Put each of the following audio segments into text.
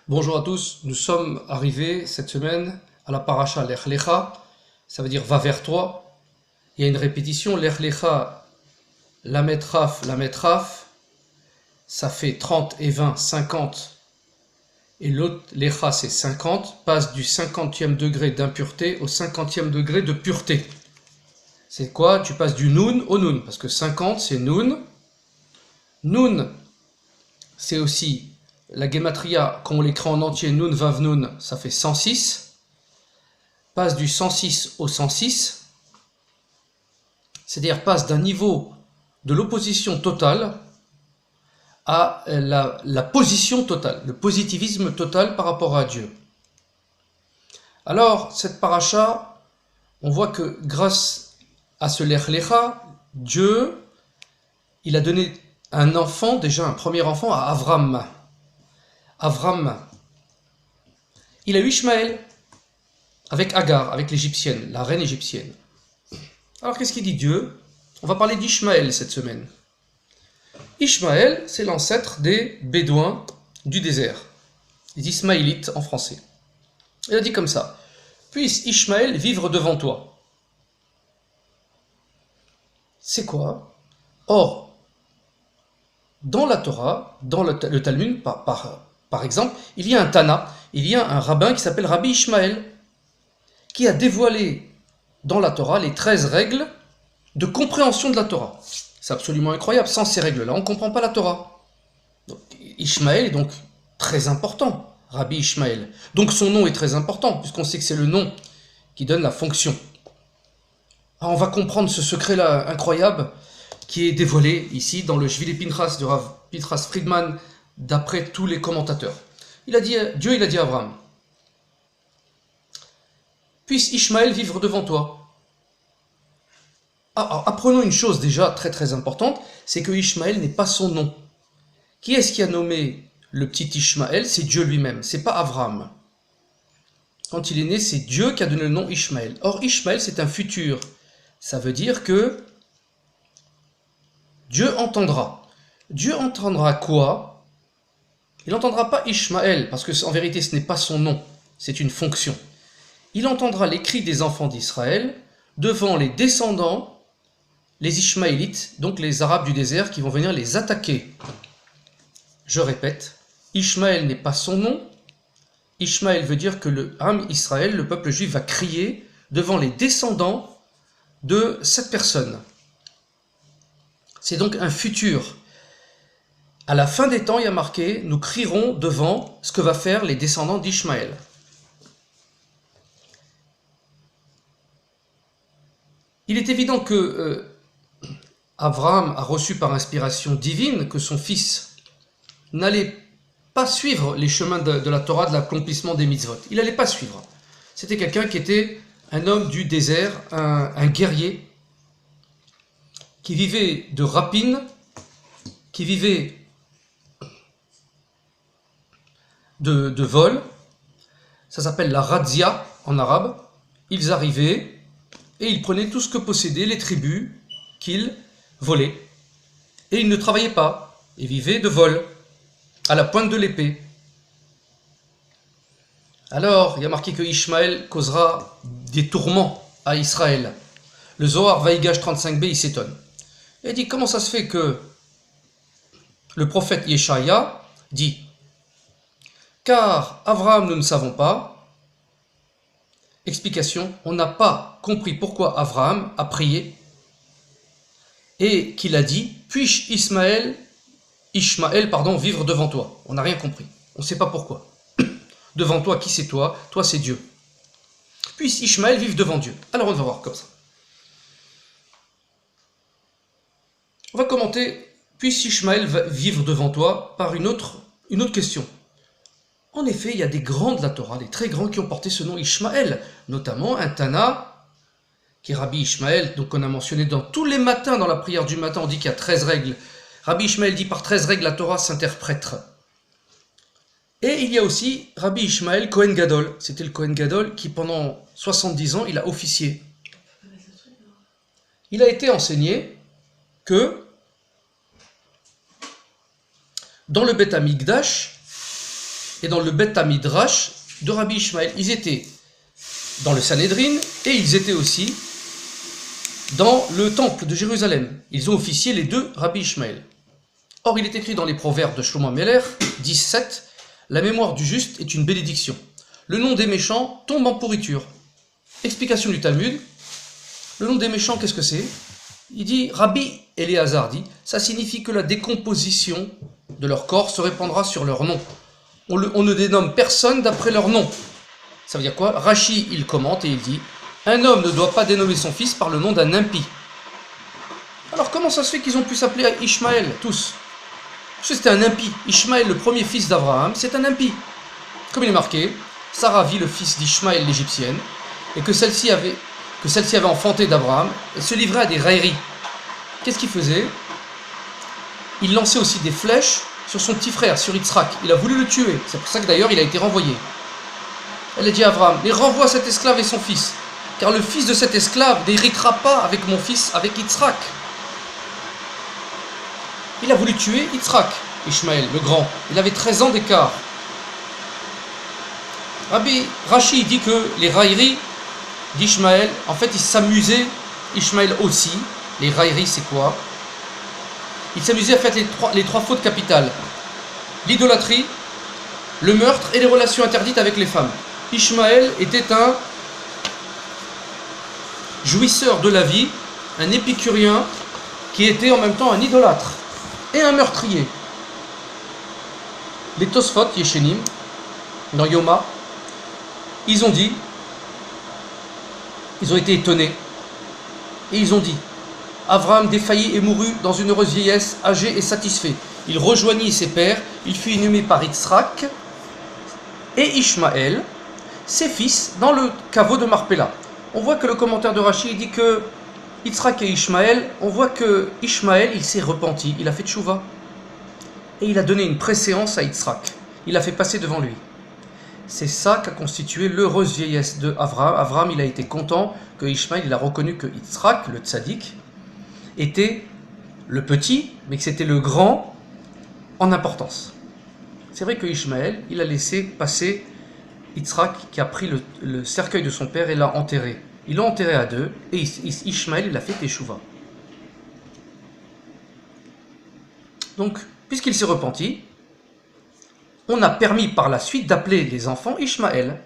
Bonjour à tous, nous sommes arrivés cette semaine à la paracha Lech Lecha, ça veut dire va vers toi. Il y a une répétition, Lech Lecha, Lamet Raf, ça fait 30 et 20, 50, et l'autre Lecha c'est 50, passe du 50e degré d'impureté au 50e degré de pureté. C'est quoi? Tu passes du Nun au Nun, parce que 50 c'est Nun. Nun, c'est aussi la Gematria, quand on l'écrit en entier, Nun Vav Nun, ça fait 106. Passe du 106 au 106, c'est-à-dire passe d'un niveau de l'opposition totale à la position totale, le positivisme total par rapport à Dieu. Alors, cette paracha, on voit que grâce à ce Lech Lecha, Dieu, il a donné un enfant, déjà un premier enfant, à Avram. Avram, il a eu Ishmaël avec Agar, avec l'égyptienne, la reine égyptienne. Alors qu'est-ce qu'il dit Dieu? On va parler d'Ishmaël cette semaine. Ishmaël, c'est l'ancêtre des Bédouins du désert, les Ismaélites en français. Il a dit comme ça: puisse Ishmaël vivre devant toi. C'est quoi? Or, dans la Torah, dans le Talmud, par exemple, il y a un Tana, il y a un rabbin qui s'appelle Rabbi Ishmaël, qui a dévoilé dans la Torah les 13 règles de compréhension de la Torah. C'est absolument incroyable. Sans ces règles-là, on ne comprend pas la Torah. Donc, Ishmaël est donc très important, Rabbi Ishmaël. Donc son nom est très important, puisqu'on sait que c'est le nom qui donne la fonction. Alors, on va comprendre ce secret-là incroyable qui est dévoilé ici dans le Shvili Pinchas de Rav Pinchas Friedman, d'après tous les commentateurs. Dieu il a dit à Abraham: puisse Ishmaël vivre devant toi. Alors, apprenons une chose déjà très très importante, c'est que Ishmaël n'est pas son nom. Qui est-ce qui a nommé le petit Ishmaël? C'est Dieu lui-même, c'est pas Abraham. Quand il est né, c'est Dieu qui a donné le nom Ishmaël. Or, Ishmaël, c'est un futur. Ça veut dire que Dieu entendra. Dieu entendra quoi? Il n'entendra pas Ishmaël, parce que en vérité, ce n'est pas son nom, c'est une fonction. Il entendra les cris des enfants d'Israël devant les descendants, les Ishmaélites, donc les Arabes du désert, qui vont venir les attaquer. Je répète, Ishmaël n'est pas son nom. Ishmaël veut dire que le Ham Israël, le peuple juif, va crier devant les descendants de cette personne. C'est donc un futur. À la fin des temps, il y a marqué: nous crierons devant ce que va faire les descendants d'Ishmaël. Il est évident que Abraham a reçu par inspiration divine que son fils n'allait pas suivre les chemins de la Torah, de l'accomplissement des mitzvot. Il n'allait pas suivre. C'était quelqu'un qui était un homme du désert, un guerrier, qui vivait de rapine, qui vivait de vol. Ça s'appelle la razzia en arabe. Ils arrivaient et ils prenaient tout ce que possédaient les tribus qu'ils volaient. Et ils ne travaillaient pas, ils vivaient de vol, à la pointe de l'épée. Alors, il y a marqué que Ishmaël causera des tourments à Israël. Le Zohar Vaïgage 35b, il s'étonne. Et il dit: comment ça se fait que le prophète Yeshaya dit: car Abraham nous ne savons pas. Explication: on n'a pas compris pourquoi Abraham a prié et qu'il a dit: puis-je Ishmaël vivre devant toi. On n'a rien compris, on ne sait pas pourquoi. Devant toi, qui c'est toi? Toi, c'est Dieu. Puisse Ishmaël vivre devant Dieu. Alors on va voir comme ça. On va commenter: puisse Ishmaël vivre devant toi, par une autre question. En effet, il y a des grands de la Torah, des très grands, qui ont porté ce nom Ishmaël, notamment un Tana, qui est Rabbi Ishmaël, donc on a mentionné dans tous les matins, dans la prière du matin, on dit qu'il y a 13 règles. Rabbi Ishmaël dit: par 13 règles, la Torah s'interprète. Et il y a aussi Rabbi Ishmaël Kohen Gadol. C'était le Kohen Gadol qui, pendant 70 ans, il a officié. Il a été enseigné que dans le Beth Amikdash, et dans le Bet Midrash de Rabbi Ishmael. Ils étaient dans le Sanhédrin et ils étaient aussi dans le temple de Jérusalem. Ils ont officié les deux Rabbi Ishmael. Or, il est écrit dans les proverbes de Shlomo Ameler, 17, la mémoire du juste est une bénédiction. Le nom des méchants tombe en pourriture. Explication du Talmud. Le nom des méchants, qu'est-ce que c'est? Il dit, Rabbi Eliezer dit, ça signifie que la décomposition de leur corps se répandra sur leur nom. On ne dénomme personne d'après leur nom. Ça veut dire quoi? Rashi, il commente et il dit, un homme ne doit pas dénommer son fils par le nom d'un impie. Alors comment ça se fait qu'ils ont pu s'appeler Ishmaël, tous? Parce que c'était un impie. Ishmaël, le premier fils d'Abraham, c'est un impie. Comme il est marqué, Sarah vit le fils d'Ishmaël l'égyptienne, et que celle-ci avait enfanté d'Abraham, elle se livrait à des railleries. Qu'est-ce qu'il faisait? Il lançait aussi des flèches sur son petit frère, sur Yitzhak. Il a voulu le tuer. C'est pour ça que d'ailleurs il a été renvoyé. Elle a dit à Abraham, mais renvoie cet esclave et son fils, car le fils de cet esclave n'héritera pas avec mon fils, avec Yitzhak. Il a voulu tuer Yitzhak, Ishmaël, le grand. Il avait 13 ans d'écart. Rashi dit que les railleries d'Ishmaël, en fait, il s'amusait, Ishmaël aussi. Les railleries, c'est quoi? Il s'amusait à faire les trois fautes capitales. L'idolâtrie, le meurtre et les relations interdites avec les femmes. Ishmaël était un jouisseur de la vie, un épicurien qui était en même temps un idolâtre et un meurtrier. Les Tosfot, Yeshenim, dans Yoma, ils ont été étonnés, et ils ont dit, Abraham défaillit et mourut dans une heureuse vieillesse, âgé et satisfait. Il rejoignit ses pères, il fut inhumé par Yitzhak et Ishmaël, ses fils, dans le caveau de Marpella. On voit que le commentaire de Rashi dit que Yitzhak et Ishmaël, on voit que Ishmaël, il s'est repenti, il a fait tchouva, et il a donné une préséance à Yitzhak. Il l'a fait passer devant lui. C'est ça qu'a constitué l'heureuse vieillesse de Abraham. Abraham, il a été content que Ishmaël, il a reconnu que Yitzhak, le tzaddik, était le petit, mais que c'était le grand en importance. C'est vrai que Ishmaël, il a laissé passer Yitzhak, qui a pris le cercueil de son père et l'a enterré. Il l'a enterré à deux, et Ishmaël, il a fait teshuva. Donc, puisqu'il s'est repenti, on a permis par la suite d'appeler les enfants Ishmaël,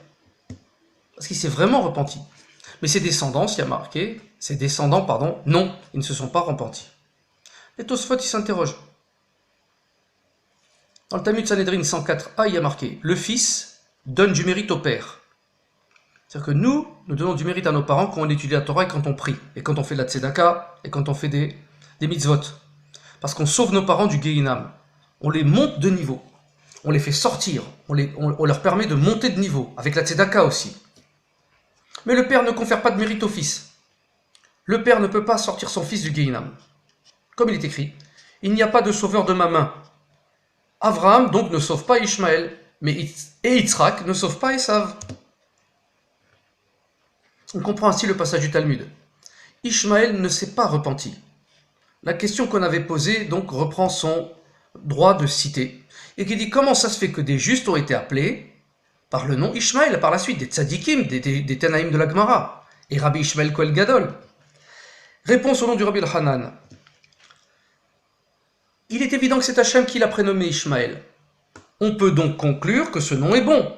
parce qu'il s'est vraiment repenti. Mais ses descendants, il y a marqué, non, ils ne se sont pas repentis. Les Tosfot, ils s'interrogent. Dans le Talmud Sanhédrin 104a, il y a marqué, le fils donne du mérite au père. C'est-à-dire que nous donnons du mérite à nos parents quand on étudie la Torah et quand on prie, et quand on fait la tzedaka, et quand on fait des mitzvot. Parce qu'on sauve nos parents du Gehinam. On les monte de niveau. On les fait sortir. On leur permet de monter de niveau, avec la tzedaka aussi. Mais le père ne confère pas de mérite au fils. Le père ne peut pas sortir son fils du Gehinam. Comme il est écrit, il n'y a pas de sauveur de ma main. Abraham donc ne sauve pas Ishmaël, et Yitzhak ne sauve pas Esav. On comprend ainsi le passage du Talmud. Ishmaël ne s'est pas repenti. La question qu'on avait posée donc reprend son droit de citer, et qui dit comment ça se fait que des justes ont été appelés par le nom Ishmaël, par la suite, des tzadikim, des Tanaïm de la Gemara, et Rabbi Ishmael Koel Gadol. Réponse au nom du Rabbi Hanan. Il est évident que c'est Hachem qui l'a prénommé Ishmaël. On peut donc conclure que ce nom est bon.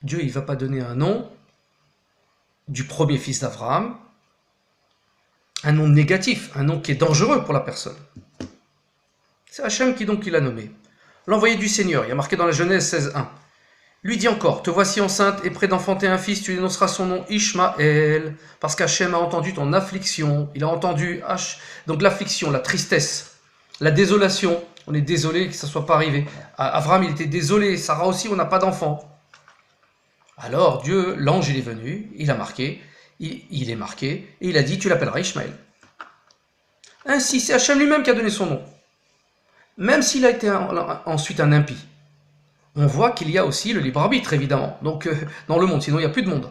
Dieu, il ne va pas donner un nom du premier fils d'Abraham, un nom négatif, un nom qui est dangereux pour la personne. C'est Hachem qui l'a nommé. L'envoyé du Seigneur, il y a marqué dans la Genèse 16.1. Lui dit encore, te voici enceinte et près d'enfanter un fils, tu énonceras son nom Ishmaël, parce qu'Hachem a entendu ton affliction. Il a entendu donc l'affliction, la tristesse, la désolation. On est désolé que ça ne soit pas arrivé. Abraham, il était désolé, Sarah aussi, on n'a pas d'enfant. Alors Dieu, l'ange, il est venu, il a marqué, il est marqué, et il a dit, tu l'appelleras Ishmaël. Ainsi, c'est Hachem lui-même qui a donné son nom. Même s'il a été ensuite un impie. On voit qu'il y a aussi le libre arbitre, évidemment, donc dans le monde, sinon il n'y a plus de monde.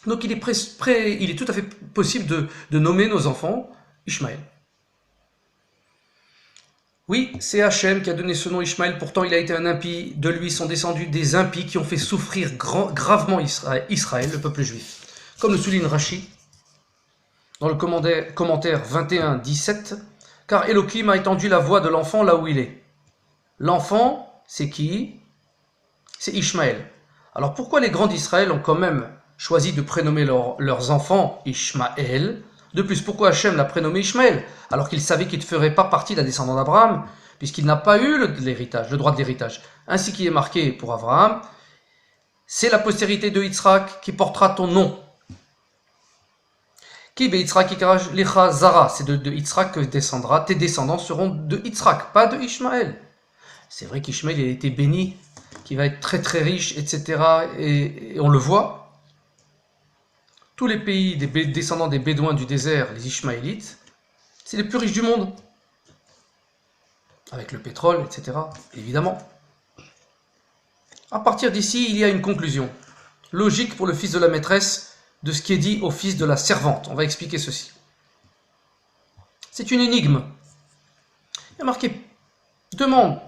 Donc il est tout à fait possible de nommer nos enfants Ishmaël. Oui, c'est Hachem qui a donné ce nom Ishmaël, pourtant il a été un impie, de lui sont descendus des impies qui ont fait souffrir gravement Israël, le peuple juif. Comme le souligne Rashi, dans le commentaire 21-17, car Elohim a étendu la voix de l'enfant là où il est. L'enfant, c'est qui? C'est Ishmaël. Alors pourquoi les grands d'Israël ont quand même choisi de prénommer leurs enfants Ishmaël? De plus, pourquoi Hachem l'a prénommé Ishmaël, alors qu'il savait qu'il ne ferait pas partie d'un descendant d'Abraham, puisqu'il n'a pas eu le droit d'héritage. Ainsi qu'il est marqué pour Abraham, c'est la postérité de Yitzhak qui portera ton nom. Qui be Yitzhak ikarash lecha zara, c'est de Yitzhak que descendra, tes descendants seront de Yitzhak, pas de Ishmaël. C'est vrai qu'Ishmaël il a été béni, qui va être très très riche, etc. Et on le voit. Tous les pays des descendants des Bédouins du désert, les Ishmaélites, c'est les plus riches du monde. Avec le pétrole, etc. Évidemment. À partir d'ici, il y a une conclusion. Logique pour le fils de la maîtresse de ce qui est dit au fils de la servante. On va expliquer ceci. C'est une énigme. Il y a marqué demande.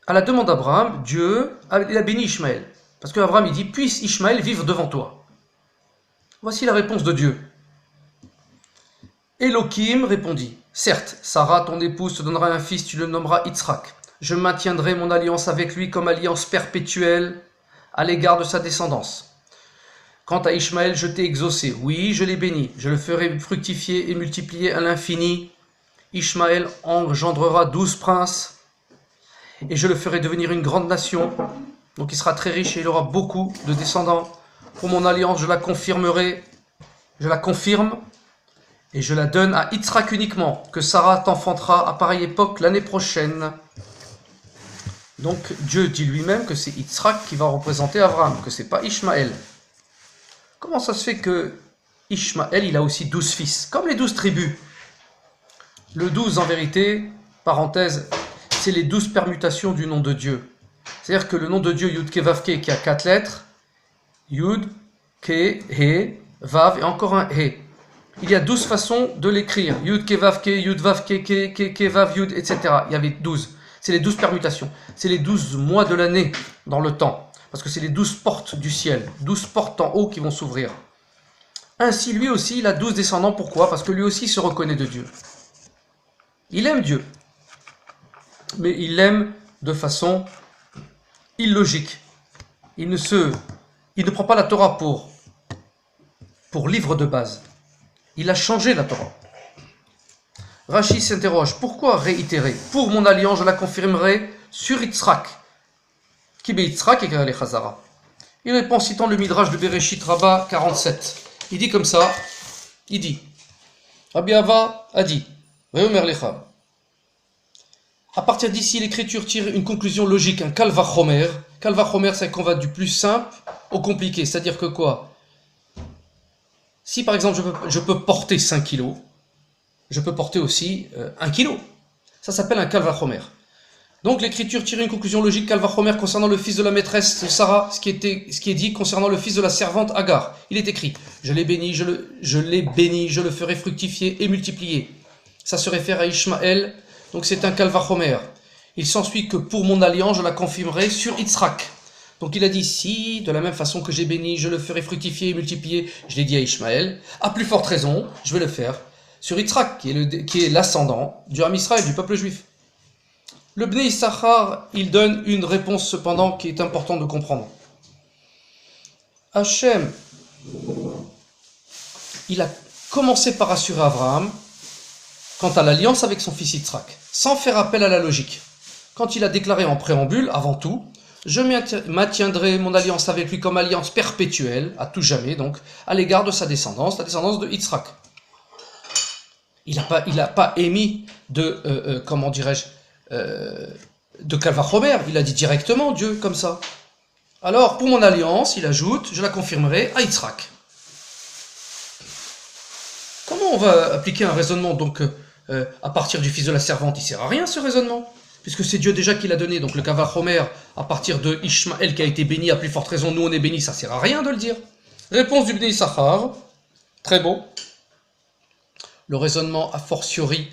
À la demande d'Abraham, Dieu il a béni Ishmaël. Parce qu'Abraham il dit puisse Ishmaël vivre devant toi. Voici la réponse de Dieu. Elohim répondit, certes, Sarah, ton épouse, te donnera un fils, tu le nommeras Yitzhak. Je maintiendrai mon alliance avec lui comme alliance perpétuelle à l'égard de sa descendance. Quant à Ishmaël, je t'ai exaucé. Oui, je l'ai béni. Je le ferai fructifier et multiplier à l'infini. Ishmaël engendrera 12 princes. Et je le ferai devenir une grande nation. Donc il sera très riche et il aura beaucoup de descendants. Pour mon alliance, je la confirmerai. Je la confirme. Et je la donne à Yitzhak uniquement, que Sarah t'enfantera à pareille époque l'année prochaine. Donc Dieu dit lui-même que c'est Yitzhak qui va représenter Abraham, que c'est pas Ishmaël. Comment ça se fait que Ishmaël, il a aussi 12 fils, comme les 12 tribus? Le 12, en vérité, parenthèse, c'est les 12 permutations du nom de Dieu. C'est-à-dire que le nom de Dieu, Yud Ke Vav Ke, qui a 4 lettres, Yud, Ke, He, Vav et encore un He. Il y a 12 façons de l'écrire. Yud Ke Vav Ke, Yud Vav Ke, Ke Vav Yud, etc. Il y avait 12. C'est les 12 permutations. C'est les 12 mois de l'année dans le temps. Parce que c'est les 12 portes du ciel. 12 portes en haut qui vont s'ouvrir. Ainsi, lui aussi, il a 12 descendants. Pourquoi? Parce que lui aussi se reconnaît de Dieu. Il aime Dieu. Mais il l'aime de façon illogique. Il ne prend pas la Torah pour livre de base. Il a changé la Torah. Rashi s'interroge, pourquoi réitérer? Pour mon alliance, je la confirmerai sur Yitzhak. Qui be Yitzhak et les Chazara. Il répond citant le Midrash de Bereshit Rabbah 47. Il dit comme ça, il dit, Rabbi Ava a dit, Veomer lecha. À partir d'ici, l'écriture tire une conclusion logique, un Kal Vachomer. Kal Vachomer, c'est qu'on va du plus simple au compliqué. C'est-à-dire que quoi? Si par exemple je peux porter 5 kilos, je peux porter aussi 1 kilo. Ça s'appelle un Kal Vachomer. Donc l'écriture tire une conclusion logique Kal Vachomer concernant le fils de la maîtresse de Sarah, ce qui est dit concernant le fils de la servante Agar. Il est écrit, je l'ai béni, je le ferai fructifier et multiplier. Ça se réfère à Ishmaël, donc c'est un Kal Vachomer. Il s'ensuit que pour mon alliance, je la confirmerai sur Yitzhak. Donc il a dit, si, de la même façon que j'ai béni, je le ferai fructifier et multiplier, je l'ai dit à Ishmaël, à plus forte raison, je vais le faire sur Yitzhak, qui est l'ascendant du Ham Israël, du peuple juif. Le Bnei Issachar, il donne une réponse cependant qui est importante de comprendre. Hachem, il a commencé par assurer Abraham quant à l'alliance avec son fils Yitzhak, sans faire appel à la logique. Quand il a déclaré en préambule, avant tout, je maintiendrai mon alliance avec lui comme alliance perpétuelle, à tout jamais, donc, à l'égard de sa descendance, la descendance de Yitzhak. Il n'a pas émis de, comment dirais-je, de Kal Vachomer, il a dit directement Dieu, comme ça. Alors, pour mon alliance, il ajoute, je la confirmerai à Yitzhak. Comment on va appliquer un raisonnement, donc, à partir du fils de la servante? Il ne sert à rien, ce raisonnement. Puisque c'est Dieu déjà qui l'a donné, donc le Kal Vachomer, à partir de Ishmaël qui a été béni, à plus forte raison, nous on est bénis, ça sert à rien de le dire. Réponse du Bnei Issachar, très beau. Le raisonnement a fortiori,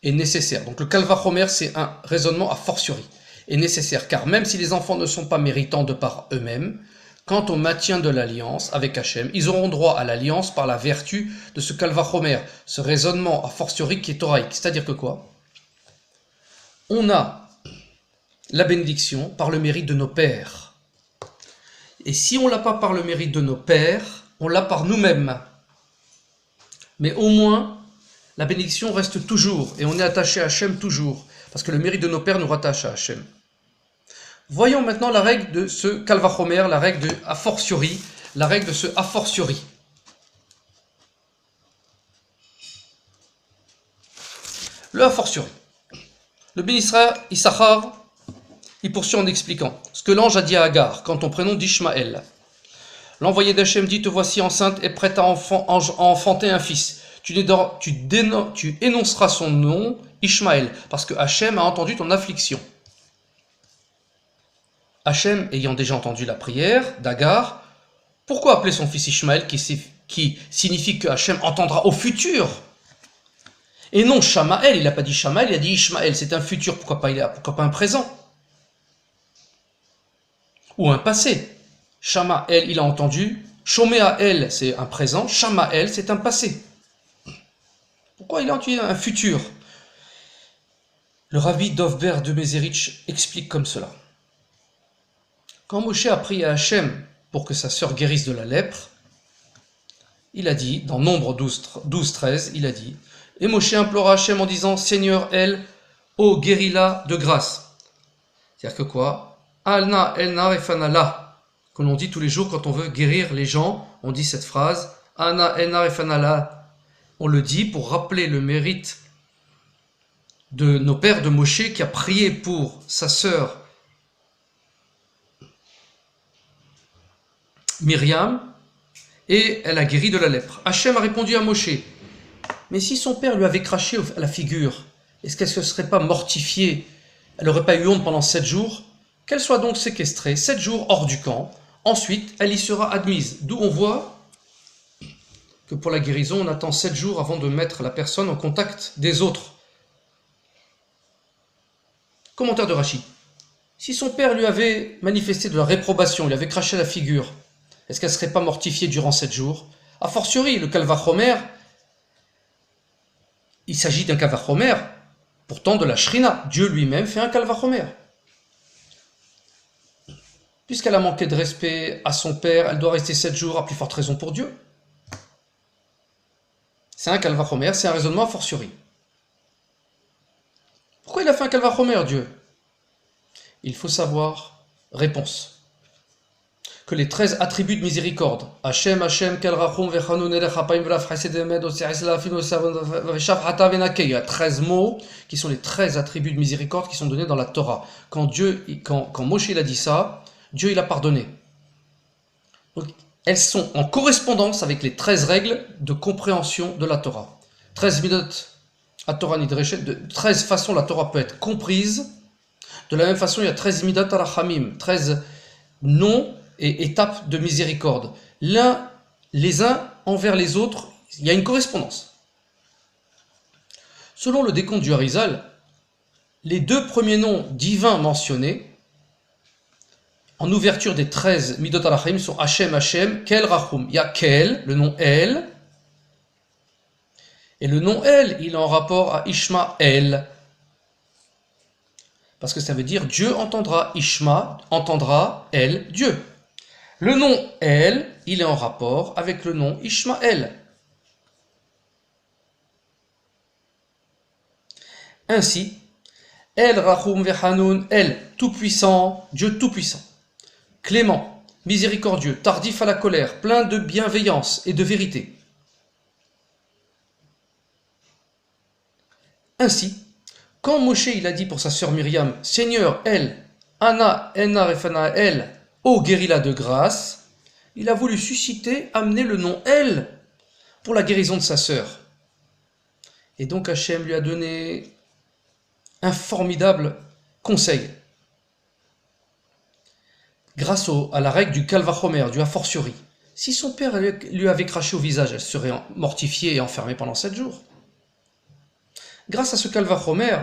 est nécessaire. Donc le Kalvachomer, c'est un raisonnement a fortiori, est nécessaire, car même si les enfants ne sont pas méritants de par eux-mêmes, quant au maintien de l'alliance avec Hachem, ils auront droit à l'alliance par la vertu de ce Kalvachomer, ce raisonnement a fortiori qui est thoraïque. C'est-à-dire que quoi? On a la bénédiction par le mérite de nos pères. Et si on ne l'a pas par le mérite de nos pères, on l'a par nous-mêmes. Mais au moins, la bénédiction reste toujours, et on est attaché à Hachem toujours, parce que le mérite de nos pères nous rattache à Hachem. Voyons maintenant la règle de ce Kalvachomer, la règle de a fortiori, la règle de ce a fortiori. Le a fortiori. Le Ben Issachar, il poursuit en expliquant ce que l'ange a dit à Agar quant au prénom d'Ishmaël. L'envoyé d'Hachem dit: te voici enceinte et prête à enfanter un fils. Tu énonceras son nom, Ishmaël, parce que Hachem a entendu ton affliction. Hachem ayant déjà entendu la prière d'Agar, pourquoi appeler son fils Ishmaël qui signifie que Hachem entendra au futur? Et non Shamaël, il n'a pas dit Shamaël, il a dit Ishmaël, c'est un futur, pourquoi pas un présent? Ou un passé. Shamaël, il a entendu, Shoméaël, c'est un présent, Shamaël, c'est un passé. Pourquoi il a entendu un futur? Le Rabbi Dovber de Mezerich explique comme cela. Quand Moshe a prié à Hachem pour que sa sœur guérisse de la lèpre, il a dit, dans Nombre 12-13, il a dit, et Moshe implora Hachem en disant: Seigneur, elle, ô guéris-la de grâce. C'est-à-dire que quoi? Alna elna refanala, que l'on dit tous les jours quand on veut guérir les gens, on dit cette phrase, Alna elna refanala. On le dit pour rappeler le mérite de nos pères de Moshe qui a prié pour sa sœur Myriam, et elle a guéri de la lèpre. Hachem a répondu à Moshe, mais si son père lui avait craché à la figure, est-ce qu'elle ne se serait pas mortifiée? Elle n'aurait pas eu honte pendant 7 jours? Qu'elle soit donc séquestrée 7 jours hors du camp, ensuite elle y sera admise. D'où on voit que pour la guérison, on attend 7 jours avant de mettre la personne en contact des autres. Commentaire de Rashi. Si son père lui avait manifesté de la réprobation, il avait craché à la figure, est-ce qu'elle ne serait pas mortifiée durant 7 jours? A fortiori, le Kalvachomer, il s'agit d'un Kalvachomer, pourtant de la Shrina. Dieu lui-même fait un Kalvachomer. Puisqu'elle a manqué de respect à son père, elle doit rester 7 jours, à plus forte raison pour Dieu. C'est un Kalvachomer, c'est un raisonnement a fortiori. Pourquoi il a fait un Kalvachomer, Dieu? Il faut savoir, réponse, que les 13 attributs de miséricorde, Hachem, Hachem, Kel Rachum, Vechanun, Erech Hapaim, Velaf, Chesed Emed, Osiris, Lafin, Veshav, Hata, Venakei, il y a 13 mots qui sont les 13 attributs de miséricorde qui sont donnés dans la Torah. Quand Moshe il a dit ça, Dieu il a pardonné. Donc, elles sont en correspondance avec les 13 règles de compréhension de la Torah. 13 midot à Torah Nidreshet, de 13 façons la Torah peut être comprise. De la même façon, il y a 13 midot à Rachamim, 13 noms et étapes de miséricorde. Les uns envers les autres, il y a une correspondance. Selon le décompte du Harizal, les 2 premiers noms divins mentionnés, en ouverture des 13 Midot Alachim, sont Hachem, Hachem, Kel Rachum. Il y a Kel, le nom El, et le nom El, il est en rapport à Ishmaël. Parce que ça veut dire Dieu entendra, Ishma entendra, El, Dieu. Le nom El, il est en rapport avec le nom Ishmaël. Ainsi, El Rachum Vechanun, El, tout-puissant, Dieu tout-puissant, clément, miséricordieux, tardif à la colère, plein de bienveillance et de vérité. Ainsi, quand Moshe il a dit pour sa sœur Myriam, Seigneur, El, Ana, Ena, Refana, El, ô guéris-la de grâce, il a voulu susciter, amener le nom El pour la guérison de sa sœur. Et donc Hachem lui a donné un formidable conseil. Grâce à la règle du Kalvachomer, du a fortiori, si son père lui avait craché au visage, elle serait mortifiée et enfermée pendant 7 jours. Grâce à ce Kalvachomer,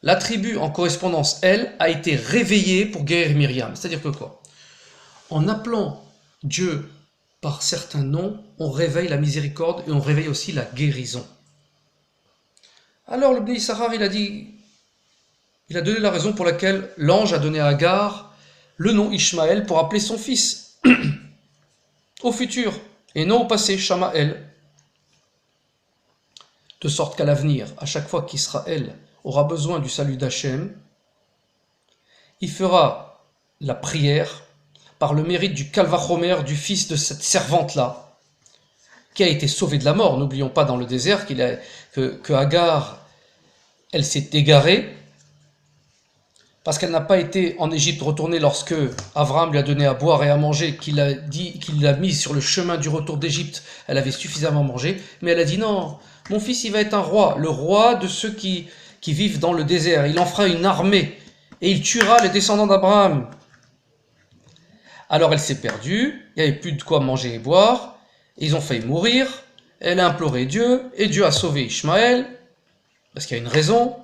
la tribu en correspondance, elle, a été réveillée pour guérir Myriam. C'est-à-dire que quoi? En appelant Dieu par certains noms, on réveille la miséricorde et on réveille aussi la guérison. Alors le Bnei Issachar, il a donné la raison pour laquelle l'ange a donné à Agar le nom Ishmaël pour appeler son fils au futur et non au passé, Shamaël. De sorte qu'à l'avenir, à chaque fois qu'Israël aura besoin du salut d'Hachem, il fera la prière par le mérite du Kalvachomer, du fils de cette servante-là, qui a été sauvée de la mort. N'oublions pas dans le désert que Agar, elle s'est égarée, parce qu'elle n'a pas été en Égypte retournée lorsque Abraham lui a donné à boire et à manger, qu'il l'a mise sur le chemin du retour d'Égypte. Elle avait suffisamment mangé, mais elle a dit non, mon fils il va être un roi, le roi de ceux qui vivent dans le désert. Il en fera une armée et il tuera les descendants d'Abraham. Alors elle s'est perdue, il n'y avait plus de quoi manger et boire, ils ont failli mourir, elle a imploré Dieu et Dieu a sauvé Ishmaël, parce qu'il y a une raison.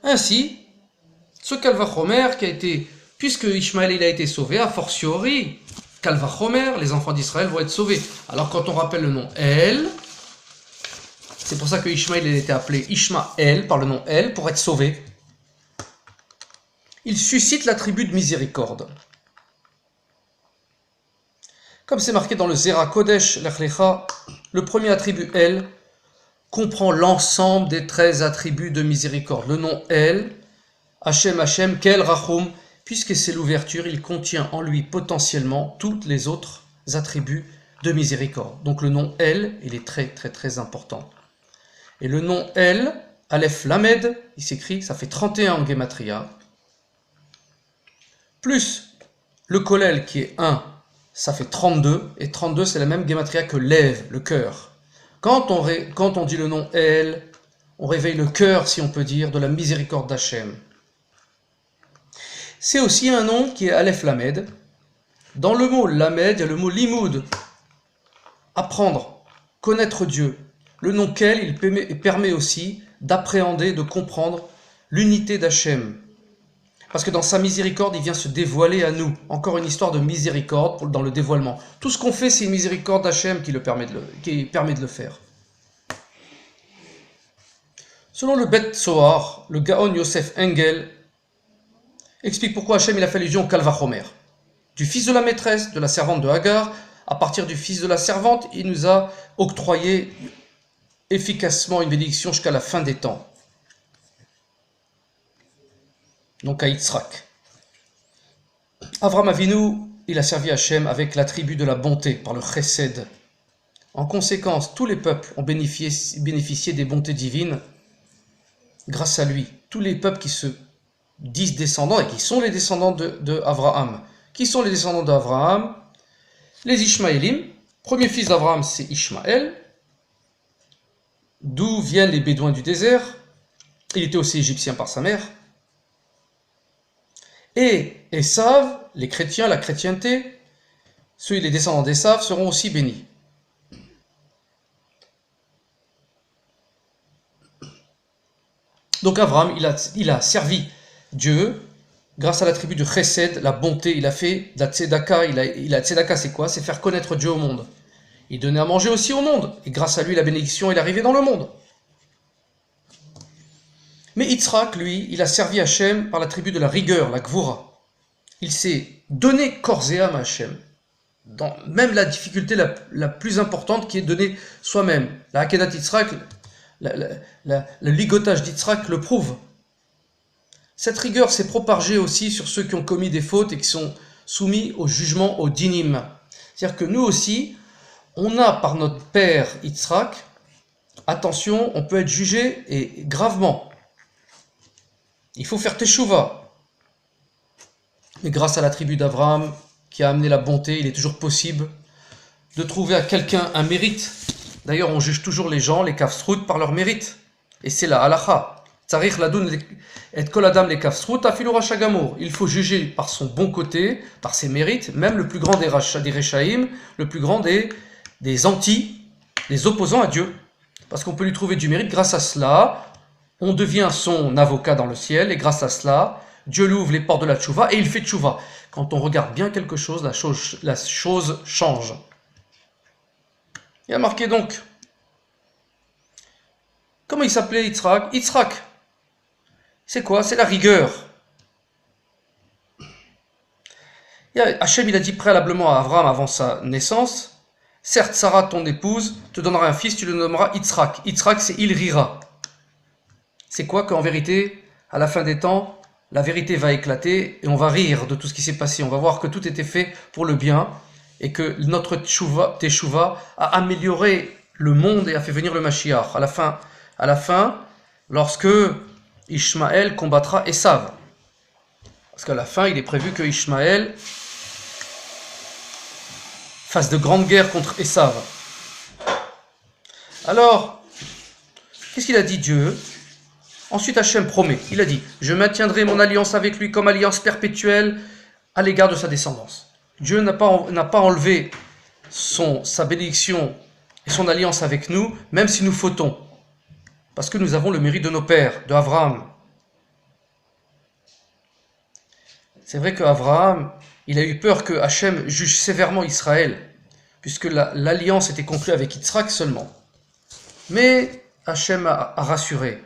Ainsi, ce Kalvachomer qui a été, puisque Ishmaël il a été sauvé, a fortiori, Kalvachomer, les enfants d'Israël vont être sauvés. Alors quand on rappelle le nom El, c'est pour ça que Ishmaël il a été appelé Ishmaël par le nom El pour être sauvé. Il suscite l'attribut de miséricorde. Comme c'est marqué dans le Zera Kodesh Lech Lecha, le premier attribut El comprend l'ensemble des 13 attributs de miséricorde. Le nom El, Hachem Hachem, Kel Rachum, puisque c'est l'ouverture, il contient en lui potentiellement tous les autres attributs de miséricorde. Donc le nom El, il est très très très important. Et le nom El, Aleph Lamed, il s'écrit, ça fait 31 en Gematria, plus le Kolel qui est 1, ça fait 32, et 32 c'est la même Gematria que Lev, le cœur. Quand on dit le nom El, on réveille le cœur, si on peut dire, de la miséricorde d'Hachem. C'est aussi un nom qui est Aleph Lamed. Dans le mot Lamed, il y a le mot Limoud, apprendre, connaître Dieu. Le nom Kel, il permet aussi d'appréhender, de comprendre l'unité d'Hachem. Parce que dans sa miséricorde, il vient se dévoiler à nous. Encore une histoire de miséricorde dans le dévoilement. Tout ce qu'on fait, c'est une miséricorde d'Hachem qui permet de le faire. Selon le Bet Zohar, le Gaon Yosef Engel explique pourquoi Hachem il a fait allusion au Kalvachomer. Du fils de la maîtresse, de la servante de Hagar, à partir du fils de la servante, il nous a octroyé efficacement une bénédiction jusqu'à la fin des temps. Donc à Yitzhak. Avram Avinu, il a servi Hachem avec l'attribut de la bonté, par le chesed. En conséquence, tous les peuples ont bénéficié des bontés divines grâce à lui. Tous les peuples qui se disent descendants et qui sont les descendants de Abraham. Qui sont les descendants d'Abraham? Les Ishmaélim. Premier fils d'Abraham, c'est Ishmaël. D'où viennent les Bédouins du désert. Il était aussi égyptien par sa mère. Et Esav, les chrétiens, la chrétienté, les descendants d'Esav seront aussi bénis. Donc Abraham, il a servi Dieu grâce à l'attribut de chesed, la bonté. Il a fait de la tzedaka. Tzedaka, c'est quoi? C'est faire connaître Dieu au monde. Il donnait à manger aussi au monde. Et grâce à lui, la bénédiction est arrivée dans le monde. Mais Yitzhak, lui, il a servi Hachem par l'attribut de la rigueur, la gvura. Il s'est donné corps et âme à Hachem. Dans même la difficulté la plus importante qui est donnée soi-même. La Hakedat Yitzhak, le ligotage d'Yitzhak le prouve. Cette rigueur s'est propagée aussi sur ceux qui ont commis des fautes et qui sont soumis au jugement, au dinim. C'est-à-dire que nous aussi, on a par notre père Yitzhak, attention, on peut être jugé et gravement. Il faut faire teshuva. Mais grâce à la tribu d'Abraham, qui a amené la bonté, il est toujours possible de trouver à quelqu'un un mérite. D'ailleurs, on juge toujours les gens, les kafsrout, par leur mérite. Et c'est la halacha. Tzarich ladoun et kol adam les kafsrout afilu rasha gamour. Il faut juger par son bon côté, par ses mérites, même le plus grand des rechaïm, le plus grand des anti, des opposants à Dieu. Parce qu'on peut lui trouver du mérite. Grâce à cela, on devient son avocat dans le ciel. Et grâce à cela, Dieu lui ouvre les portes de la tchouva et il fait tchouva. Quand on regarde bien quelque chose, la chose change. Il y a marqué donc, comment il s'appelait Yitzhak? Yitzhak, c'est quoi? C'est la rigueur. Hachem, il a dit préalablement à Abraham avant sa naissance, certes, Sarah, ton épouse, te donnera un fils, tu le nommeras Yitzhak. Yitzhak, c'est il rira. C'est quoi qu'en vérité, à la fin des temps, la vérité va éclater et on va rire de tout ce qui s'est passé. On va voir que tout était fait pour le bien et que notre teshuva a amélioré le monde et a fait venir le Mashiach. À la fin, lorsque Ishmaël combattra Esav. Parce qu'à la fin, il est prévu que Ishmaël fasse de grandes guerres contre Esav. Alors, qu'est-ce qu'il a dit Dieu? Ensuite Hachem promet, il a dit, je maintiendrai mon alliance avec lui comme alliance perpétuelle à l'égard de sa descendance. Dieu n'a pas enlevé sa bénédiction et son alliance avec nous, même si nous fautons. Parce que nous avons le mérite de nos pères, de Abraham. C'est vrai qu'Abraham, il a eu peur que Hachem juge sévèrement Israël, puisque l'alliance était conclue avec Yitzhak seulement. Mais Hachem a rassuré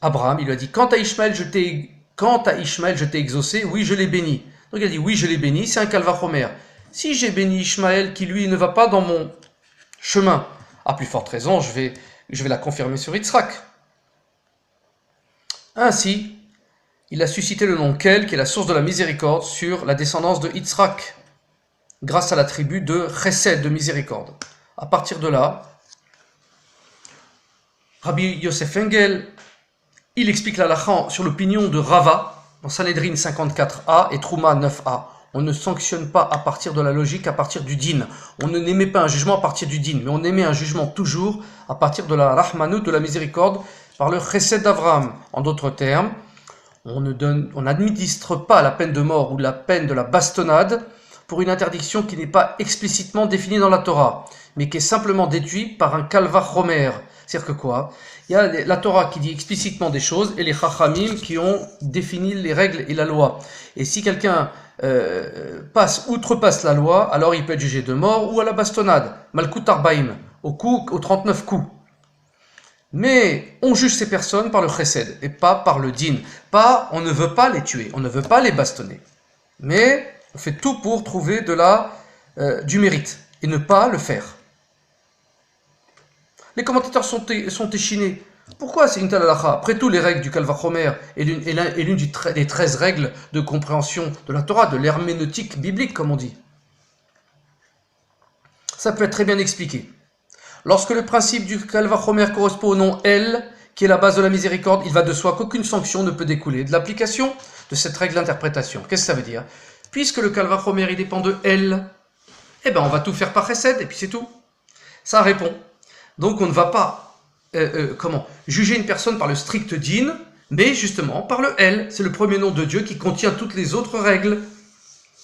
Abraham, il lui a dit, quant à Ishmaël, je t'ai exaucé, oui, je l'ai béni. Donc il a dit, oui, je l'ai béni, c'est un calvachomer. Si j'ai béni Ishmaël, qui lui ne va pas dans mon chemin, à plus forte raison, je vais la confirmer sur Yitzhak. Ainsi, il a suscité le nom Kel, qui est la source de la miséricorde, sur la descendance de Yitzhak, grâce à la tribu de Chesed, de miséricorde. À partir de là, Rabbi Yosef Engel, il explique la halakha sur l'opinion de Rava, dans Sanhedrin 54a et Trouma 9a. On ne sanctionne pas à partir de la logique, à partir du din. On ne n'émet pas un jugement à partir du din, mais on émet un jugement toujours à partir de la rahmanout, de la miséricorde, par le chesed d'Avraham. En d'autres termes, on n'administre pas la peine de mort ou la peine de la bastonnade pour une interdiction qui n'est pas explicitement définie dans la Torah, mais qui est simplement déduite par un kalvachomer. C'est-à-dire que quoi? Il y a la Torah qui dit explicitement des choses et les chachamim qui ont défini les règles et la loi. Et si quelqu'un outrepasse la loi, alors il peut être jugé de mort ou à la bastonnade, malkout arbaim, aux 39 coups. Mais on juge ces personnes par le chesed et pas par le din. On ne veut pas les tuer, on ne veut pas les bastonner. Mais on fait tout pour trouver du mérite et ne pas le faire. Les commentateurs sont échinés. Pourquoi c'est une telle halakha? Après tout, les règles du Kalvachomer est l'une des 13 règles de compréhension de la Torah, de l'herméneutique biblique, comme on dit. Ça peut être très bien expliqué. Lorsque le principe du Kalvachomer correspond au nom El, qui est la base de la miséricorde, il va de soi qu'aucune sanction ne peut découler de l'application de cette règle d'interprétation. Qu'est-ce que ça veut dire? Puisque le Kalvachomer, il dépend de El, on va tout faire par chesed, et puis c'est tout. Ça répond. Donc on ne va pas juger une personne par le strict din, mais justement par le El. C'est le premier nom de Dieu qui contient toutes les autres règles.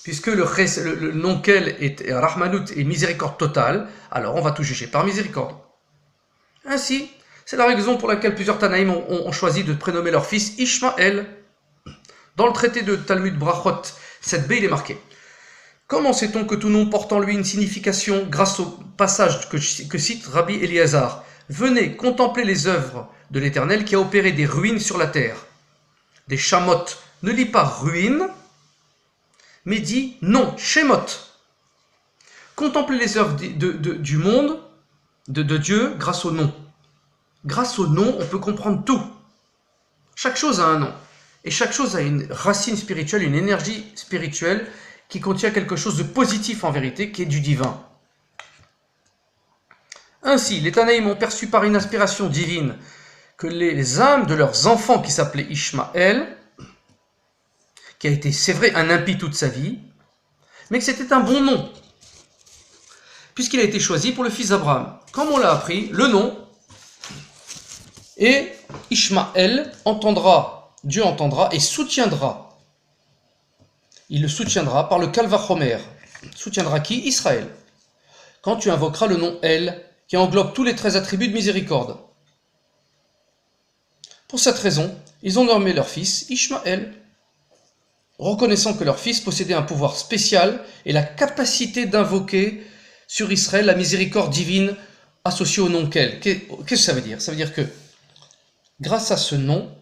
Puisque le nom Kel est Rahmanout et miséricorde totale, alors on va tout juger par miséricorde. Ainsi, c'est la raison pour laquelle plusieurs Tanaïm ont choisi de prénommer leur fils Ishmaël. Dans le traité de Talmud Brachot 7b, il est marqué. Comment sait-on que tout nom porte en lui une signification grâce au passage que cite Rabbi Eliezer? Venez contempler les œuvres de l'Éternel qui a opéré des ruines sur la terre. Des Shamot ne lit pas ruines, mais dit non, Shemot. Contemplez les œuvres du monde, de Dieu, grâce au nom. Grâce au nom, on peut comprendre tout. Chaque chose a un nom. Et chaque chose a une racine spirituelle, une énergie spirituelle qui contient quelque chose de positif en vérité, qui est du divin. Ainsi, les Tanaïm ont perçu par une inspiration divine que les âmes de leurs enfants qui s'appelaient Ishmaël, qui a été, c'est vrai, un impie toute sa vie, mais que c'était un bon nom, puisqu'il a été choisi pour le fils d'Abraham. Comme on l'a appris, le nom, et Ishmaël Dieu entendra et soutiendra. Il le soutiendra par le Kalvachomer. Soutiendra qui? Israël. Quand tu invoqueras le nom El, qui englobe tous les 13 attributs de miséricorde. Pour cette raison, ils ont nommé leur fils Ishmaël, reconnaissant que leur fils possédait un pouvoir spécial et la capacité d'invoquer sur Israël la miséricorde divine associée au nom qu'elle. Qu'est-ce que ça veut dire? Ça veut dire que grâce à ce nom,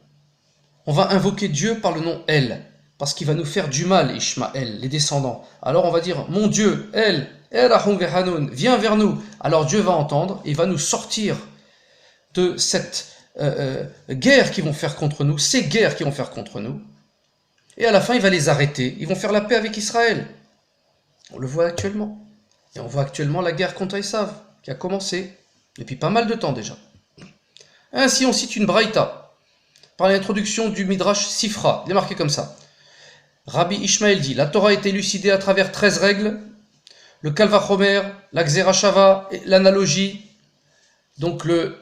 on va invoquer Dieu par le nom El, parce qu'il va nous faire du mal, Ishmaël, les descendants. Alors on va dire, mon Dieu, El, viens vers nous. Alors Dieu va entendre et va nous sortir de cette guerre qu'ils vont faire contre nous, ces guerres qu'ils vont faire contre nous. Et à la fin, il va les arrêter. Ils vont faire la paix avec Israël. On le voit actuellement. Et on voit actuellement la guerre contre Esav, qui a commencé depuis pas mal de temps déjà. Ainsi, on cite une braïta, par l'introduction du Midrash Sifra. Il est marqué comme ça. Rabbi Ishmael dit, la Torah est élucidée à travers 13 règles, le Kalvachomer, la Xerashava, l'analogie, donc le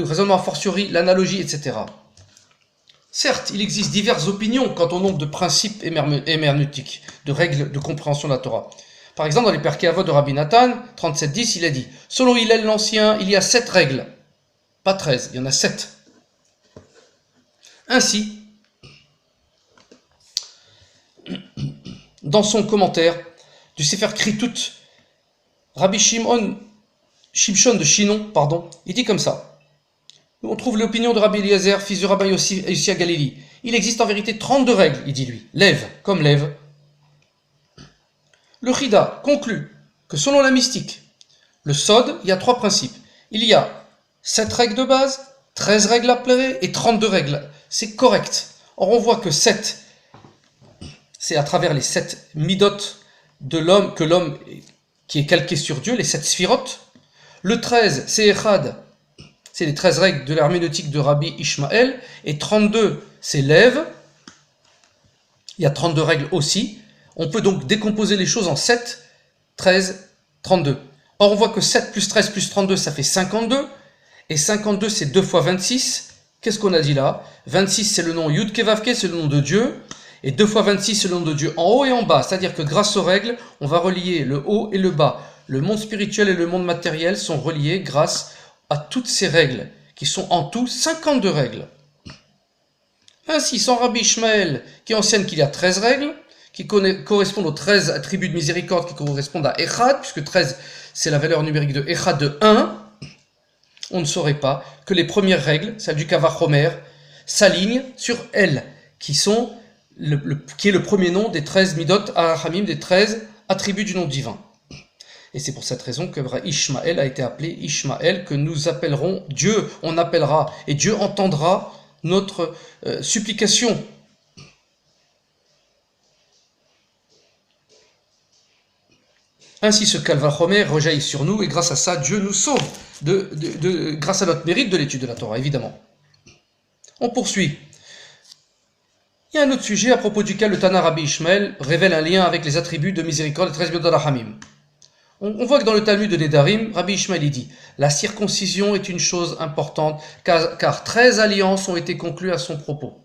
raisonnement a fortiori, l'analogie, etc. Certes, il existe diverses opinions quant au nombre de principes herméneutiques, de règles de compréhension de la Torah. Par exemple, dans les Perkei Avot de Rabbi Nathan, 37.10, il a dit « Selon Hillel l'Ancien, il y a 7 règles. » Pas 13, il y en a 7. Ainsi, dans son commentaire du Sefer Kritut, Rabbi Shimshon de Chinon, il dit comme ça. On trouve l'opinion de Rabbi Eliezer, fils de Rabbi Yossi à Galilée. Il existe en vérité 32 règles, il dit lui. Lève, comme lève. Le Chida conclut que selon la mystique, le Sod, il y a 3 principes. Il y a 7 règles de base, 13 règles à plairer et 32 règles. C'est correct. Or on voit que 7, c'est à travers les 7 midot de l'homme, que l'homme qui est calqué sur Dieu, les 7 sphirotes. Le 13, c'est Echad, c'est les 13 règles de l'herméneutique de Rabbi Ishmael. Et 32, c'est lève. Il y a 32 règles aussi. On peut donc décomposer les choses en 7, 13, 32. Or, on voit que 7 plus 13 plus 32, ça fait 52. Et 52, c'est 2 fois 26. Qu'est-ce qu'on a dit là? 26, c'est le nom Yud Kevavke, c'est le nom de Dieu. Et 2 fois 26, c'est le nom de Dieu en haut et en bas. C'est-à-dire que grâce aux règles, on va relier le haut et le bas. Le monde spirituel et le monde matériel sont reliés grâce à toutes ces règles, qui sont en tout 52 règles. Ainsi, sans Rabbi Ishmael, qui enseigne qu'il y a 13 règles, qui correspondent aux 13 attributs de miséricorde, qui correspondent à Echad, puisque 13, c'est la valeur numérique de Echad de 1, on ne saurait pas que les premières règles, celle du Kavachomer, s'alignent sur elle, qui est le premier nom des 13 Midot Arachamim, des 13 attributs du nom divin. Et c'est pour cette raison que Ishmaël a été appelé Ishmaël, que nous appellerons Dieu, on appellera, et Dieu entendra notre supplication. Ainsi ce Kalvachomer rejaillit sur nous, et grâce à ça, Dieu nous sauve, grâce à notre mérite de l'étude de la Torah, évidemment. On poursuit. Il y a un autre sujet à propos duquel le Tana Rabbi Ishmael révèle un lien avec les attributs de miséricorde et 13 Midot Arachamim. On voit que dans le Talmud de Nedarim, Rabbi Ishmael dit « La circoncision est une chose importante, car 13 alliances ont été conclues à son propos. »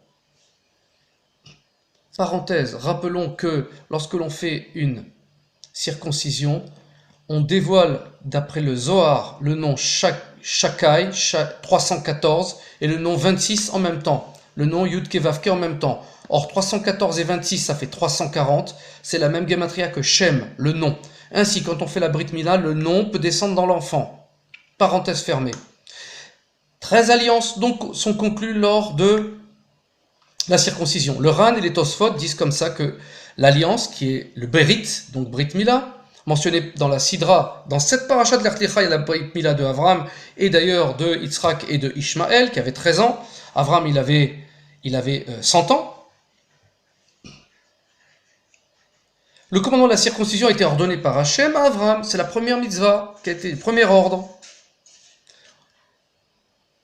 Parenthèse, rappelons que lorsque l'on fait une circoncision, on dévoile d'après le Zohar le nom Shakai, 314, et le nom 26 en même temps, le nom Yud Kevavke en même temps. Or 314 et 26, ça fait 340, c'est la même gematria que Shem, le nom. Ainsi, quand on fait la Brit Mila, le nom peut descendre dans l'enfant. Parenthèse fermée. 13 alliances donc sont conclues lors de la circoncision. Le Ran et les Tosfot disent comme ça que l'alliance, qui est le Berit, donc Brit Mila, mentionné dans la Sidra, dans cette paracha de l'Ertlecha, il y a la Brit Mila de Avram, et d'ailleurs de Yitzhak et de Ishmaël, qui avait 13 ans. Avram, il avait 100 ans. Le commandement de la circoncision a été ordonné par Hachem à Avram. C'est la première mitzvah, qui a été le premier ordre.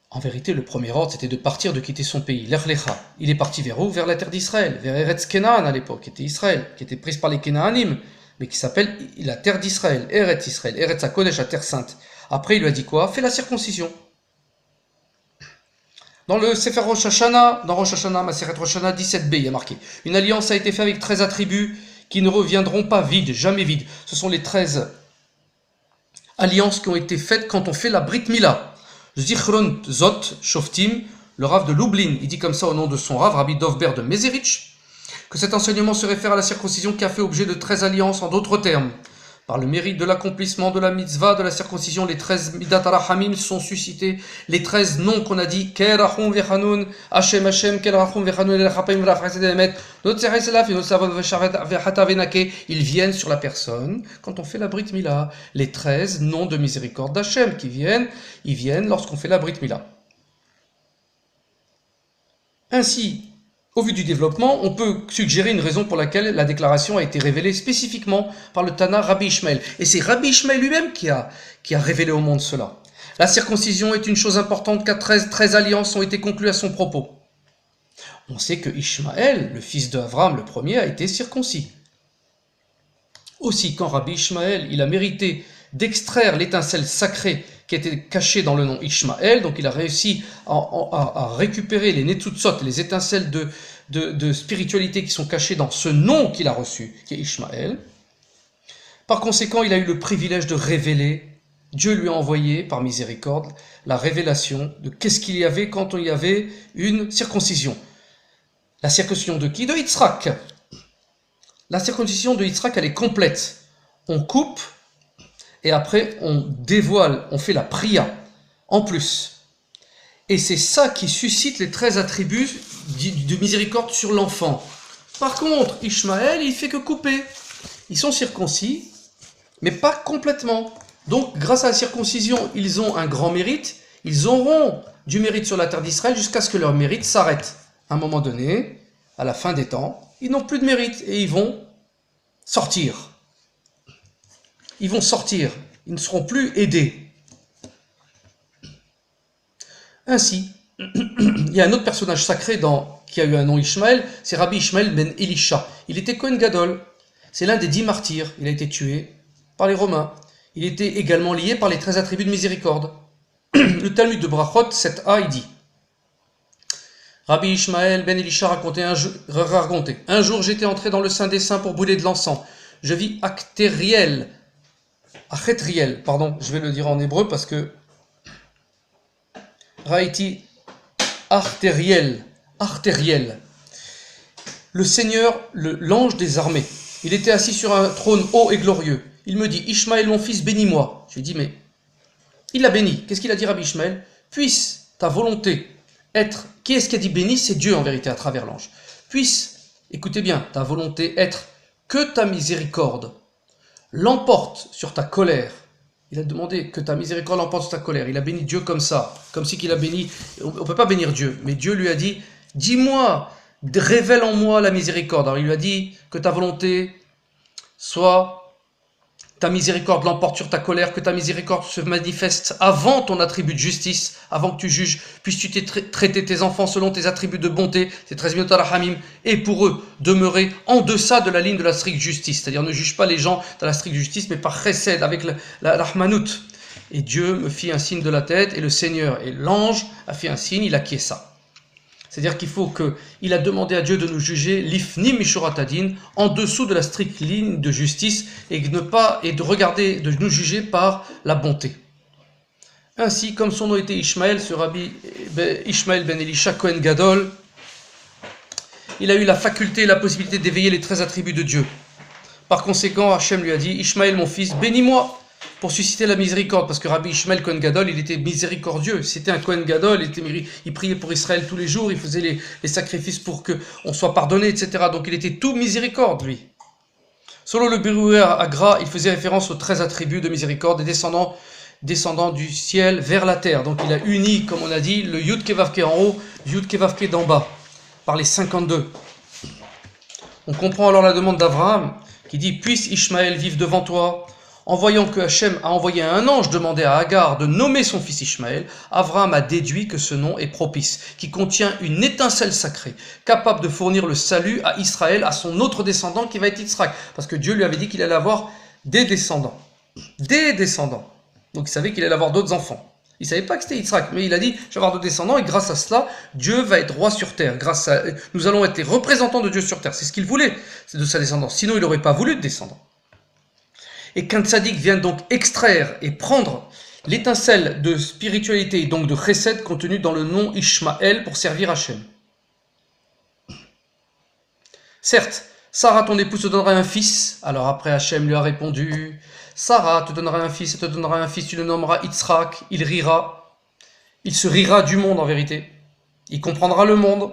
En vérité, le premier ordre, c'était de partir, de quitter son pays, l'Erlecha. Il est parti vers où? Vers la terre d'Israël, vers Eretz Kenaan à l'époque, qui était Israël, qui était prise par les Kenaanim, mais qui s'appelle la terre d'Israël, Eretz HaKodesh, la terre sainte. Après, il lui a dit quoi? Fais la circoncision. Dans le Sefer Rosh Hashanah, dans Rosh Hashanah, Maseret Rosh Hashanah 17b, il y a marqué « Une alliance a été faite avec 13 attributs qui ne reviendront pas vides, jamais vides. » Ce sont les 13 alliances qui ont été faites quand on fait la Brit Mila. Zichron Zot Shoftim, le Rav de Lublin, il dit comme ça au nom de son Rav, Rabbi Dovber de Mezerich, que cet enseignement se réfère à la circoncision qui a fait objet de 13 alliances, en d'autres termes. Par le mérite de l'accomplissement de la mitzvah de la circoncision, les 13 midat rahamim sont suscités, les 13 noms qu'on a dit, Kel Rachum Vechanun, Hashem Hashem, Kel Rachum Vechanun, El Chapim Vrachased Emet, Notzeres Elaf, Notsavon Vechata Venake, ils viennent sur la personne quand on fait la Brit Mila. Les 13 noms de miséricorde d'Hachem ils viennent lorsqu'on fait la Brit Mila. Ainsi, au vu du développement, on peut suggérer une raison pour laquelle la déclaration a été révélée spécifiquement par le Tana Rabbi Ishmael. Et c'est Rabbi Ishmael lui-même qui a révélé au monde cela. La circoncision est une chose importante car 13 alliances ont été conclues à son propos. On sait que Ishmael, le fils d'Avram, le premier, a été circoncis. Aussi, quand Rabbi Ishmael, il a mérité d'extraire l'étincelle sacrée qui était cachée dans le nom Ishmael, donc il a réussi à récupérer les netzutzot, les étincelles de spiritualité qui sont cachées dans ce nom qu'il a reçu, qui est Ishmael. Par conséquent, il a eu le privilège de révéler, Dieu lui a envoyé, par miséricorde, la révélation de qu'est-ce qu'il y avait quand il y avait une circoncision. La circoncision de qui? De Yitzhak. La circoncision de Yitzhak, elle est complète. On coupe, et après on dévoile, on fait la priya, en plus. Et c'est ça qui suscite les 13 attributs de miséricorde sur l'enfant. Par contre, Ishmael, il fait que couper. Ils sont circoncis, mais pas complètement. Donc, grâce à la circoncision, ils ont un grand mérite. Ils auront du mérite sur la terre d'Israël jusqu'à ce que leur mérite s'arrête. À un moment donné, à la fin des temps, ils n'ont plus de mérite et ils vont sortir. Ils vont sortir. Ils ne seront plus aidés. Ainsi, il y a un autre personnage sacré qui a eu un nom Ishmael, c'est Rabbi Ishmael ben Elisha. Il était Kohen Gadol. C'est l'un des 10 martyrs. Il a été tué par les Romains. Il était également lié par les 13 attributs de miséricorde. Le Talmud de Brachot 7a, il dit Rabbi Ishmael ben Elisha racontait un jour j'étais entré dans le Saint des Saints pour brûler de l'encens. Je vis Achetriel, pardon, je vais le dire en hébreu parce que Raïti Arteriel, le Seigneur, l'ange des armées. Il était assis sur un trône haut et glorieux. Il me dit, Ishmael, mon fils, bénis-moi. Je lui dis, mais il l'a béni. Qu'est-ce qu'il a dit, Rabbi Ishmael? Puisse ta volonté être... Qui est-ce qui a dit béni? C'est Dieu en vérité à travers l'ange. Puisse, écoutez bien, ta volonté être que ta miséricorde l'emporte sur ta colère. Il a demandé que ta miséricorde l'emporte sur ta colère. Il a béni Dieu comme ça, comme si qu'il a béni... On ne peut pas bénir Dieu, mais Dieu lui a dit, dis-moi, révèle en moi la miséricorde. Alors il lui a dit que ta volonté soit... Ta miséricorde l'emporte sur ta colère, que ta miséricorde se manifeste avant ton attribut de justice, avant que tu juges, puisses-tu traiter tes enfants selon tes attributs de bonté, tes 13 minutes à la hamim, et pour eux, demeurer en deçà de la ligne de la stricte justice. C'est-à-dire, ne juge pas les gens dans la stricte justice, mais par chesed, avec la rahmanout. Et Dieu me fit un signe de la tête, et le Seigneur et l'ange a fait un signe, il acquiesça. C'est-à-dire il a demandé à Dieu de nous juger l'ifni mishuratadin, en dessous de la stricte ligne de justice, et de nous juger par la bonté. Ainsi, comme son nom était Ishmael, ce Rabbi Ishmael ben Elisha Kohen Gadol, il a eu la faculté et la possibilité d'éveiller les 13 attributs de Dieu. Par conséquent, Hachem lui a dit, Ishmael mon fils, bénis-moi, pour susciter la miséricorde, parce que Rabbi Ishmael Kohen Gadol, il était miséricordieux, c'était un Kohen Gadol, il priait pour Israël tous les jours, il faisait les sacrifices pour qu'on soit pardonné, etc. Donc il était tout miséricorde, lui. Selon le Biroué Agra, il faisait référence aux 13 attributs de miséricorde et descendant du ciel vers la terre. Donc il a uni, comme on a dit, le Yud Kevavke en haut, Yud Kevavke d'en bas, par les 52. On comprend alors la demande d'Abraham, qui dit, puisse Ishmael vivre devant toi. En voyant que Hachem a envoyé un ange demander à Agar de nommer son fils Ishmael, Abraham a déduit que ce nom est propice, qui contient une étincelle sacrée, capable de fournir le salut à Israël, à son autre descendant qui va être Yitzhak. Parce que Dieu lui avait dit qu'il allait avoir des descendants. Des descendants. Donc il savait qu'il allait avoir d'autres enfants. Il ne savait pas que c'était Yitzhak, mais il a dit, je vais avoir d'autres descendants, et grâce à cela, Dieu va être roi sur terre. Nous allons être les représentants de Dieu sur terre. C'est ce qu'il voulait, c'est de sa descendance. Sinon, il n'aurait pas voulu de descendants. et qu'un tzaddik vienne donc extraire et prendre l'étincelle de spiritualité, donc de chesed contenue dans le nom Ishmaël pour servir Hachem. Certes, Sarah, ton épouse, te donnera un fils. Alors après, Hachem lui a répondu, Sarah te donnera un fils, elle te donnera un fils, tu le nommeras Yitzhak, il rira. Il se rira du monde en vérité. Il comprendra le monde.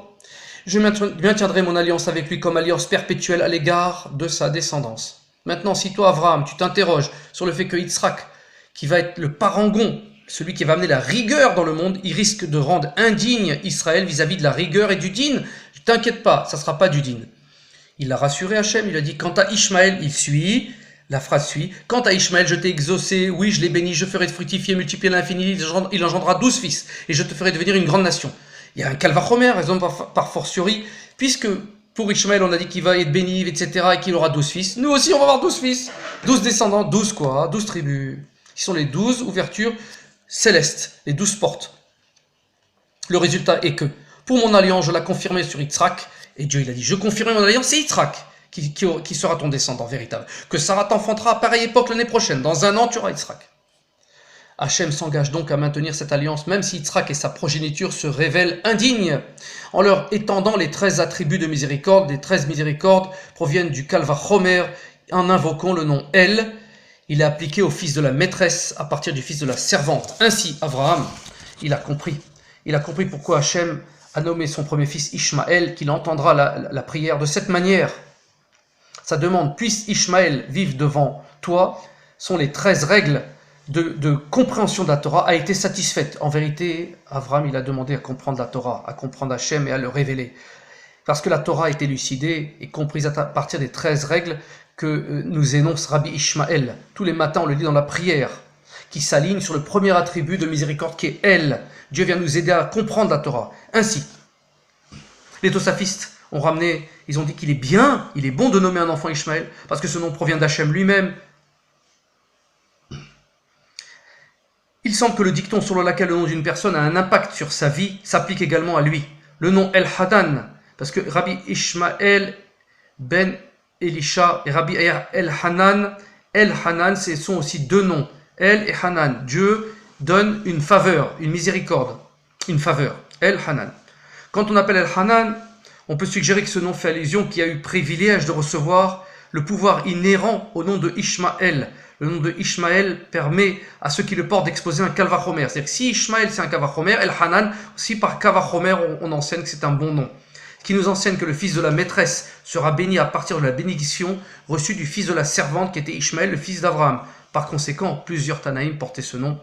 Je maintiendrai mon alliance avec lui comme alliance perpétuelle à l'égard de sa descendance. Maintenant, si toi, Abraham, tu t'interroges sur le fait que Yitzhak, qui va être le parangon, celui qui va amener la rigueur dans le monde, il risque de rendre indigne Israël vis-à-vis de la rigueur et du din. Ne t'inquiète pas, ça ne sera pas du din. Il a rassuré Hachem, il a dit, quant à Ishmaël, il suit, la phrase suit, quant à Ishmaël, je t'ai exaucé, oui, je l'ai béni, je ferai fructifier, multiplier l'infini, il engendrera 12 fils, et je te ferai devenir une grande nation. Il y a un calvachomer, raison par fortiori, puisque pour Ishmaël, on a dit qu'il va être béni, etc., et qu'il aura 12 fils. Nous aussi, on va avoir 12 fils, 12 descendants, 12 quoi, 12 tribus. Qui sont les 12 ouvertures célestes, les 12 portes. Le résultat est que, pour mon alliance, je l'ai confirmé sur Yitzhak, et Dieu il a dit, je confirme mon alliance, c'est Yitzhak qui sera ton descendant véritable. Que Sarah t'enfantera à pareille époque l'année prochaine, dans un an tu auras Yitzhak. Hachem s'engage donc à maintenir cette alliance, même si Yitzhak et sa progéniture se révèlent indignes, en leur étendant les 13 attributs de miséricorde. Les 13 miséricordes proviennent du Kalvachomer, en invoquant le nom El. Il est appliqué au fils de la maîtresse à partir du fils de la servante. Ainsi, Abraham, il a compris. Il a compris pourquoi Hachem a nommé son premier fils Ishmaël, qu'il entendra la prière de cette manière. Sa demande, puisse Ishmaël vivre devant toi, sont les 13 règles de compréhension de la Torah, a été satisfaite. En vérité, Abraham, il a demandé à comprendre la Torah, à comprendre Hachem et à le révéler. Parce que la Torah est élucidée et comprise à partir des 13 règles que nous énonce Rabbi Ishmaël. Tous les matins, on le lit dans la prière, qui s'aligne sur le premier attribut de miséricorde qui est Elle. Dieu vient nous aider à comprendre la Torah. Ainsi, les tosafistes ont ramené, ils ont dit qu'il est bien, il est bon de nommer un enfant Ishmaël, parce que ce nom provient d'Hachem lui-même. Il semble que le dicton selon lequel le nom d'une personne a un impact sur sa vie s'applique également à lui. Le nom El Hadan, parce que Rabbi Ishmaël ben Elisha et Rabbi El Hanan, ce sont aussi deux noms. El et Hanan. Dieu donne une faveur, une miséricorde, une faveur. El Hanan. Quand on appelle El Hanan, on peut suggérer que ce nom fait allusion qu'il y a eu privilège de recevoir le pouvoir inhérent au nom de Ishmaël. Le nom de Ishmaël permet à ceux qui le portent d'exposer un Kalvachomer. C'est-à-dire que si Ishmaël c'est un Kalvachomer, El Hanan, aussi par Kalvachomer on enseigne que c'est un bon nom. Ce qui nous enseigne que le fils de la maîtresse sera béni à partir de la bénédiction reçue du fils de la servante qui était Ishmaël, le fils d'Abraham. Par conséquent, plusieurs Tanaïm portaient ce nom.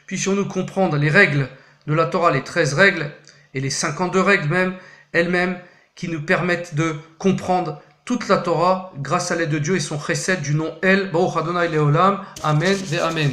Puissions-nous comprendre les règles de la Torah, les 13 règles et les 52 règles même, elles-mêmes, qui nous permettent de comprendre toute la Torah grâce à l'aide de Dieu et son chesed du nom El, Baruch Adonai Leolam, Amen ve Amen.